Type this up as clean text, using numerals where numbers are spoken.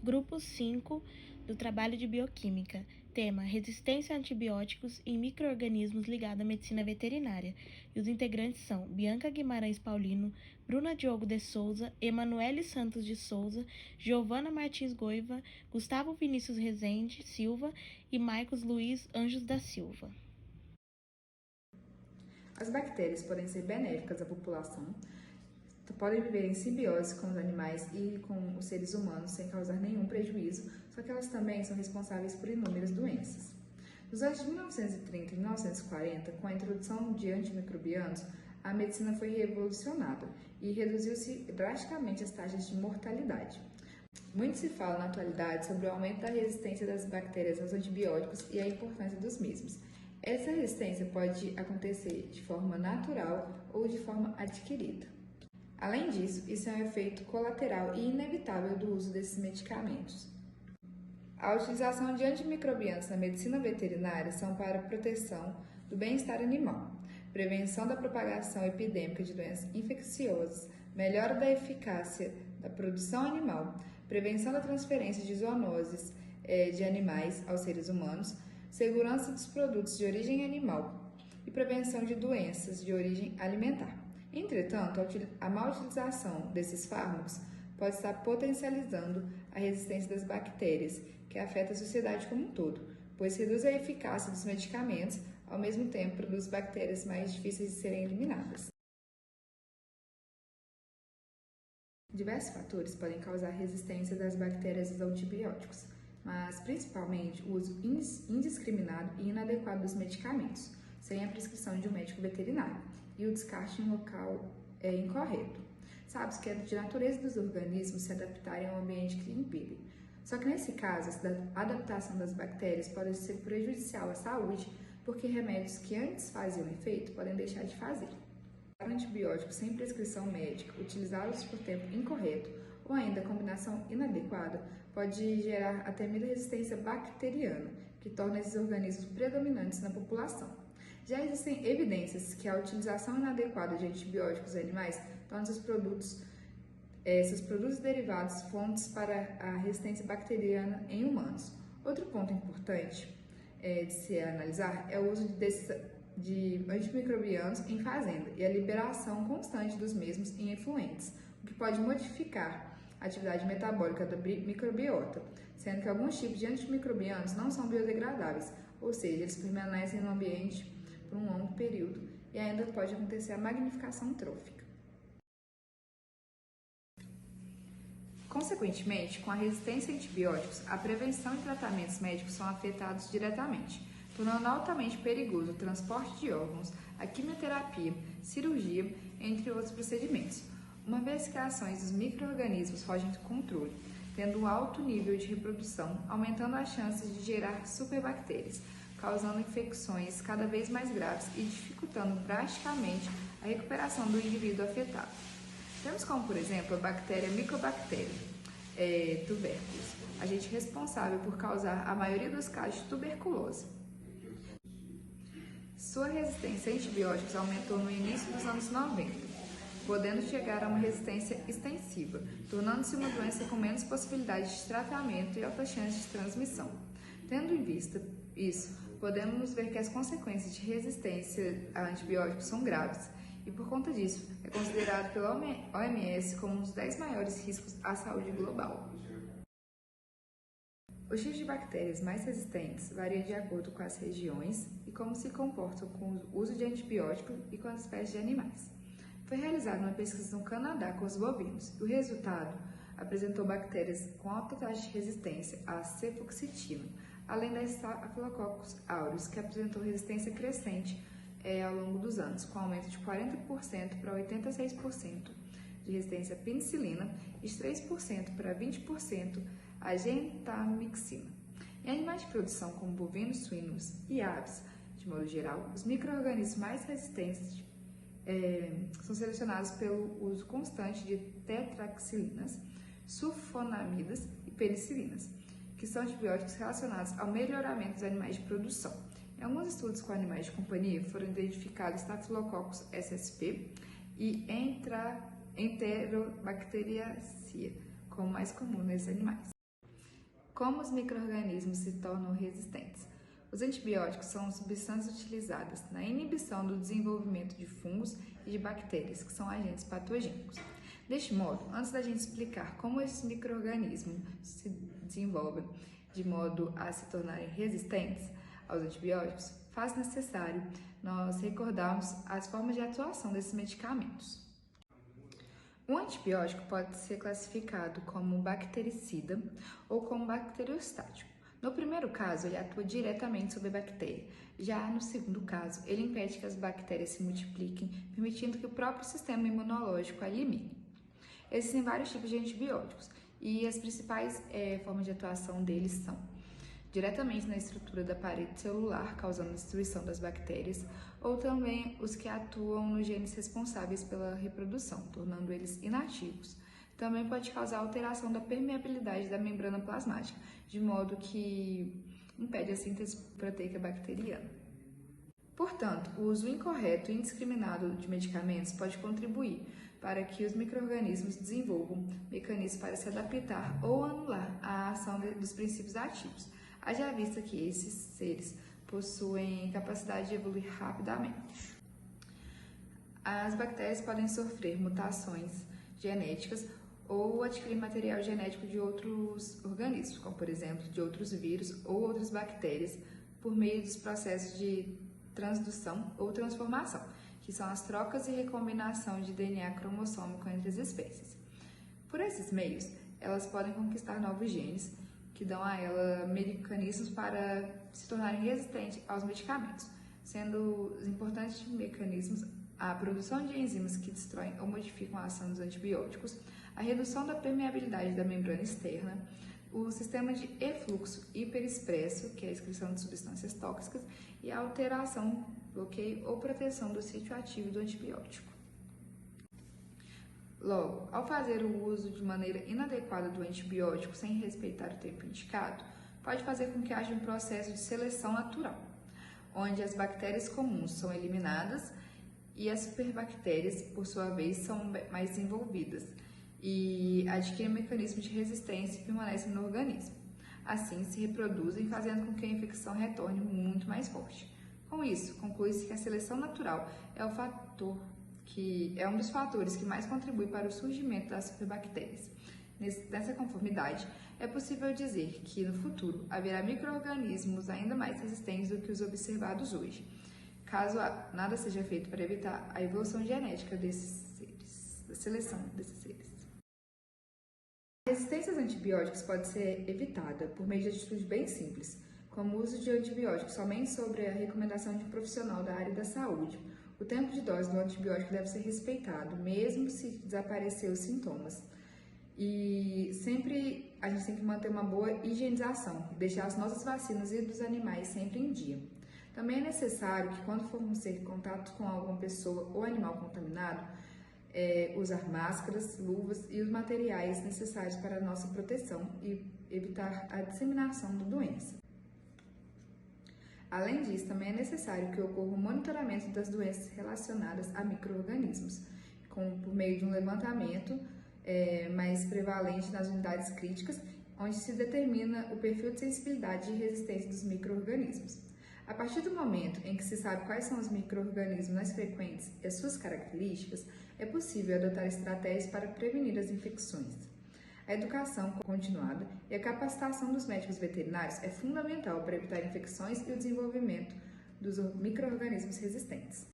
Grupo 5 do trabalho de bioquímica. Tema: resistência a antibióticos em micro-organismos ligada à medicina veterinária. E os integrantes são Bianca Guimarães Paulino, Bruna Diogo de Souza, Emanuele Santos de Souza, Giovana Martins Goiva, Gustavo Vinícius Rezende Silva e Marcos Luiz Anjos da Silva. As bactérias podem ser benéficas à população, podem viver em simbiose com os animais e com os seres humanos sem causar nenhum prejuízo, só que elas também são responsáveis por inúmeras doenças. Nos anos de 1930 e 1940, com a introdução de antimicrobianos, a medicina foi revolucionada e reduziu-se drasticamente as taxas de mortalidade. Muito se fala na atualidade sobre o aumento da resistência das bactérias aos antibióticos e a importância dos mesmos. Essa resistência pode acontecer de forma natural ou de forma adquirida. Além disso, isso é um efeito colateral e inevitável do uso desses medicamentos. A utilização de antimicrobianos na medicina veterinária são para proteção do bem-estar animal, prevenção da propagação epidêmica de doenças infecciosas, melhora da eficácia da produção animal, prevenção da transferência de zoonoses de animais aos seres humanos, segurança dos produtos de origem animal e prevenção de doenças de origem alimentar. Entretanto, a má utilização desses fármacos pode estar potencializando a resistência das bactérias, que afeta a sociedade como um todo, pois reduz a eficácia dos medicamentos, ao mesmo tempo produz bactérias mais difíceis de serem eliminadas. Diversos fatores podem causar resistência das bactérias aos antibióticos, mas principalmente o uso indiscriminado e inadequado dos medicamentos, sem a prescrição de um médico veterinário, e o descarte em um local incorreto. Sabe-se que é de natureza dos organismos se adaptarem ao ambiente que impede. Só que nesse caso, a adaptação das bactérias pode ser prejudicial à saúde, porque remédios que antes faziam efeito podem deixar de fazer. Antibióticos sem prescrição médica, utilizados por tempo incorreto ou ainda combinação inadequada, pode gerar a temida resistência bacteriana, que torna esses organismos predominantes na população. Já existem evidências que a utilização inadequada de antibióticos em animais torna seus produtos derivados fontes para a resistência bacteriana em humanos. Outro ponto importante de se analisar é o uso de antimicrobianos em fazenda e a liberação constante dos mesmos em efluentes, o que pode modificar a atividade metabólica da microbiota, sendo que alguns tipos de antimicrobianos não são biodegradáveis, ou seja, eles permanecem no ambiente por um longo período e ainda pode acontecer a magnificação trófica. Consequentemente, com a resistência a antibióticos, a prevenção e tratamentos médicos são afetados diretamente, tornando altamente perigoso o transporte de órgãos, a quimioterapia, cirurgia, entre outros procedimentos, uma vez que as ações dos micro-organismos fogem do controle, tendo um alto nível de reprodução, aumentando as chances de gerar superbactérias, causando infecções cada vez mais graves e dificultando drasticamente a recuperação do indivíduo afetado. Temos como, por exemplo, a bactéria Mycobacterium tuberculous, agente responsável por causar a maioria dos casos de tuberculose. Sua resistência a antibióticos aumentou no início dos anos 90, podendo chegar a uma resistência extensiva, tornando-se uma doença com menos possibilidade de tratamento e alta chance de transmissão. Tendo em vista isso, podemos ver que as consequências de resistência a antibióticos são graves e, por conta disso, é considerado pela OMS como um dos 10 maiores riscos à saúde global. Os tipos de bactérias mais resistentes variam de acordo com as regiões e como se comportam com o uso de antibióticos e com as espécies de animais. Foi realizada uma pesquisa no Canadá com os bovinos e o resultado apresentou bactérias com alta taxa de resistência à cefoxitina, além da Staphylococcus aureus, que apresentou resistência crescente ao longo dos anos, com aumento de 40% para 86% de resistência à penicilina e de 3% para 20% à gentamicina. Em animais de produção como bovinos, suínos e aves, de modo geral, os micro-organismos mais resistentes são selecionados pelo uso constante de tetraxilinas, sulfonamidas e penicilinas, que são antibióticos relacionados ao melhoramento dos animais de produção. Em alguns estudos com animais de companhia foram identificados Staphylococcus ssp e Enterobacteriaceae como mais comum nesses animais. Como os micro-organismos se tornam resistentes? Os antibióticos são substâncias utilizadas na inibição do desenvolvimento de fungos e de bactérias, que são agentes patogênicos. Deste modo, antes da gente explicar como esses micro-organismos se desenvolvem de modo a se tornarem resistentes aos antibióticos, faz necessário nós recordarmos as formas de atuação desses medicamentos. Um antibiótico pode ser classificado como bactericida ou como bacteriostático. No primeiro caso, ele atua diretamente sobre a bactéria. Já no segundo caso, ele impede que as bactérias se multipliquem, permitindo que o próprio sistema imunológico a elimine. Existem vários tipos de antibióticos e as principais formas de atuação deles são diretamente na estrutura da parede celular, causando destruição das bactérias, ou também os que atuam nos genes responsáveis pela reprodução, tornando eles inativos. Também pode causar alteração da permeabilidade da membrana plasmática, de modo que impede a síntese proteica bacteriana. Portanto, o uso incorreto e indiscriminado de medicamentos pode contribuir para que os micro-organismos desenvolvam mecanismos para se adaptar ou anular a ação dos princípios ativos, haja vista que esses seres possuem capacidade de evoluir rapidamente. As bactérias podem sofrer mutações genéticas ou adquirir material genético de outros organismos, como por exemplo de outros vírus ou outras bactérias, por meio dos processos de transdução ou transformação, que são as trocas e recombinação de DNA cromossômico entre as espécies. Por esses meios, elas podem conquistar novos genes, que dão a ela mecanismos para se tornarem resistentes aos medicamentos, sendo os importantes mecanismos a produção de enzimas que destroem ou modificam a ação dos antibióticos, a redução da permeabilidade da membrana externa, o sistema de efluxo hiperexpresso, que é a excreção de substâncias tóxicas, e a alteração, bloqueio ou proteção do sítio ativo do antibiótico. Logo, ao fazer o uso de maneira inadequada do antibiótico sem respeitar o tempo indicado, pode fazer com que haja um processo de seleção natural, onde as bactérias comuns são eliminadas e as superbactérias, por sua vez, são mais desenvolvidas e adquirem mecanismos de resistência e permanecem no organismo. Assim, se reproduzem, fazendo com que a infecção retorne muito mais forte. Com isso, conclui-se que a seleção natural é um dos fatores que mais contribui para o surgimento das superbactérias. Nessa conformidade, é possível dizer que no futuro haverá micro-organismos ainda mais resistentes do que os observados hoje, caso nada seja feito para evitar a evolução genética desses seres, da seleção desses seres. A resistência aos antibióticos pode ser evitada por meio de atitudes bem simples, como o uso de antibióticos somente sobre a recomendação de um profissional da área da saúde. O tempo de dose do antibiótico deve ser respeitado, mesmo se desaparecer os sintomas. E sempre a gente tem que manter uma boa higienização, deixar as nossas vacinas e dos animais sempre em dia. Também é necessário que, quando formos ter contato com alguma pessoa ou animal contaminado, usar máscaras, luvas e os materiais necessários para a nossa proteção e evitar a disseminação da doença. Além disso, também é necessário que ocorra o monitoramento das doenças relacionadas a micro-organismos, por meio de um levantamento mais prevalente nas unidades críticas, onde se determina o perfil de sensibilidade e resistência dos micro-organismos. A partir do momento em que se sabe quais são os micro-organismos mais frequentes e as suas características, é possível adotar estratégias para prevenir as infecções. A educação continuada e a capacitação dos médicos veterinários é fundamental para evitar infecções e o desenvolvimento dos micro-organismos resistentes.